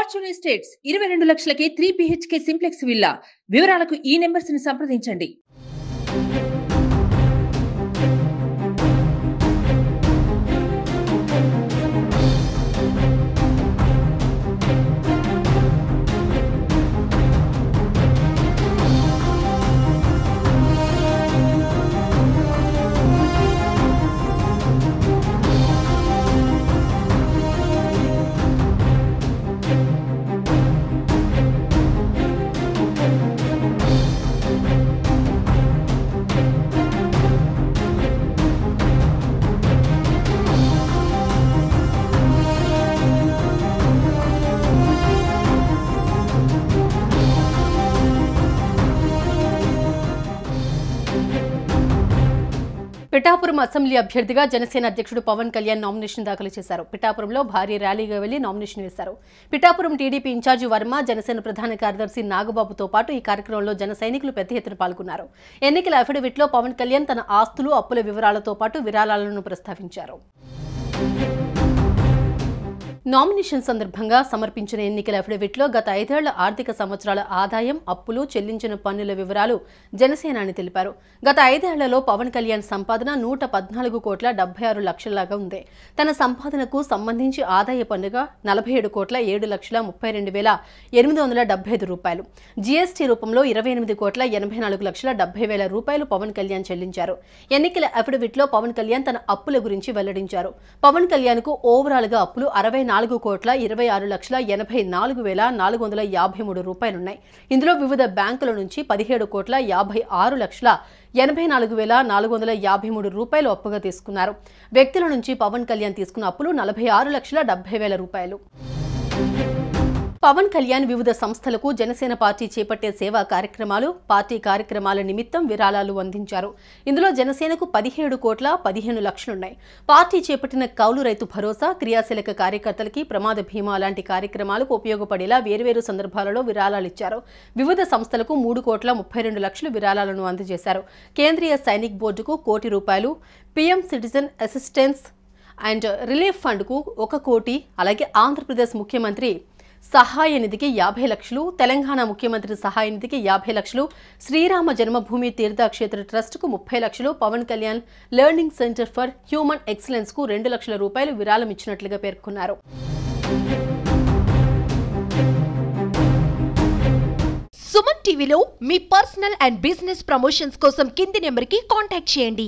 Fortune estates 22 లక్షలకే 3 BHK simplex villa. వివరాలకు ఈ numbers ని సంప్రదించండి. పిఠాపురం అసెంబ్లీ అభ్యర్థిగా జనసేన అధ్యక్షుడు పవన్ కళ్యాణ్ నామినేషన్ దాఖలు చేశారు. పిఠాపురంలో భారీ ర్యాలీగా వెళ్లి నామినేషన్ వేశారు. పిఠాపురం టీడీపీ ఇన్ఛార్జి వర్మ, జనసేన ప్రధాన కార్యదర్శి నాగబాబుతో పాటు ఈ కార్యక్రమంలో జన సైనికులు పెద్ద ఎత్తున పాల్గొన్నారు. ఎన్నికల అఫిడవిట్లో పవన్ కళ్యాణ్ తన ఆస్తులు, అప్పుల వివరాలతో పాటు విరాళాలను ప్రస్తావించారు. నామినేషన్ సందర్భంగా సమర్పించిన ఎన్నికల అఫిడవిట్లో గత 5 ఏళ్ల ఆర్థిక సంవత్సరాల ఆదాయం, అప్పులు, చెల్లించిన పన్నుల వివరాలు జనసేనాని తెలిపారు. గత 5 ఏళ్లలో పవన్ కళ్యాణ్ సంపాదన 114,76,00,000లాగా ఉంది. తన సంపాదనకు సంబంధించి ఆదాయ పన్నుగా 47,7,32,875 రూపాయలు, జీఎస్టీ రూపంలో 28,84,70,000 రూపాయలు పవన్ కళ్యాణ్ చెల్లించారు. ఎన్నికల అఫిడవిట్లో పవన్ కళ్యాణ్ తన అప్పుల గురించి వెల్లడించారు. పవన్ కళ్యాణ్ కు ఓవరాల్ గా అప్పులు 64,26,84,453 రూపాయలున్నాయి. ఇందులో వివిధ బ్యాంకుల నుంచి 17,56,84,453 రూపాయలు అప్పుగా తీసుకున్నారు. వ్యక్తుల నుంచి పవన్ కళ్యాణ్ తీసుకున్న అప్పులు 46,70,000 రూపాయలు. పవన్ కళ్యాణ్ వివిధ సంస్థలకు జనసేన పార్టీ చేపట్టే సేవా కార్యక్రమాలు, పార్టీ కార్యక్రమాల నిమిత్తం విరాళాలు అందించారు. ఇందులో జనసేనకు 17,15,00,000 పార్టీ చేపట్టిన కౌలు రైతు భరోసా, క్రియాశీలక కార్యకర్తలకి ప్రమాద బీమా లాంటి కార్యక్రమాలకు ఉపయోగపడేలా వేర్వేరు సందర్భాలలో విరాళాలిచ్చారు. వివిధ సంస్థలకు 3,32,00,000 విరాళాలను అందజేశారు. కేంద్రీయ సైనిక్ బోర్డుకు ₹1,00,00,000, PM citizen assistance and relief ఫండ్కు ₹1,00,00,000, అలాగే ఆంధ్రప్రదేశ్ ముఖ్యమంత్రి సహాయ నిధికి 50,00,000, తెలంగాణ ముఖ్యమంత్రి సహాయ నిధికి 50,00,000, శ్రీరామ జన్మభూమి తీర్థక్షేత్ర ట్రస్టుకు 30,00,000, Pawan Kalyan learning centre for human excellence కు 2,00,000 రూపాయలు విరాళం ఇచ్చినట్లుగా పేర్కొన్నారు. సుమన్ టీవీలో మీ పర్సనల్ అండ్ బిజినెస్ ప్రమోషన్స్ కోసం కింది నెంబర్కి కాంటాక్ట్ చేయండి.